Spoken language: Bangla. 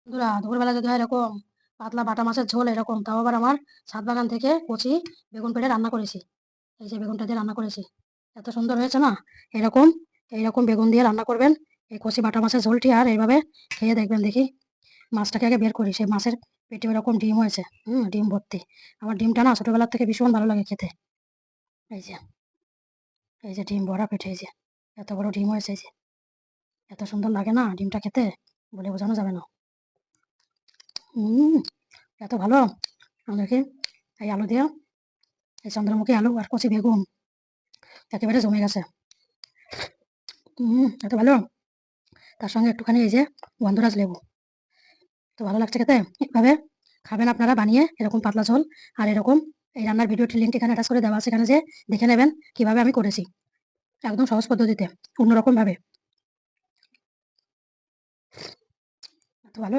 বন্ধুরা, দুপুরবেলা যদি হয় এরকম পাতলা বাটা মাছের ঝোল এরকম, তাও আবার আমার ছাদ বাগান থেকে কচি বেগুন পেড়ে রান্না করেছি। এই যে বেগুনটা দিয়ে রান্না করেছি, এত সুন্দর হয়েছে না। এরকম এইরকম বেগুন দিয়ে রান্না করবেন এই কচি বাটা মাছের ঝোলটি, আর এইভাবে খেয়ে দেখবেন। দেখি মাছটাকে আগে বের করি, সেই মাছের পেটে এরকম ডিম হয়েছে, ডিম ভর্তি। আমার ডিমটা না ছোটবেলার থেকে ভীষণ ভালো লাগে খেতে। এই যে এই যে ডিম ভরা পেটে, এই যে এত বড় ডিম হয়েছে, এই যে এত সুন্দর লাগে না ডিমটা খেতে, বলে বোঝানো যাবে না। হম এত ভালো। দেখি এই আলু দিয়ে, এই চন্দ্রমুখী আলু আর কচি বেগুন একেবারে জমে গেছে। এত ভালো। তার সঙ্গে একটুখানি এই যে গন্ধরাজ লেবু, তো ভালো লাগছে খেতে। এভাবে খাবেন আপনারা বানিয়ে এরকম পাতলা ঝোল। আর এরকম এই রান্নার ভিডিওটির লিঙ্ক এখানে অ্যাটাচ করে দেওয়া আছে, এখানে যে দেখে নেবেন কিভাবে আমি করেছি, একদম সহজ পদ্ধতিতে, অন্যরকম ভাবে।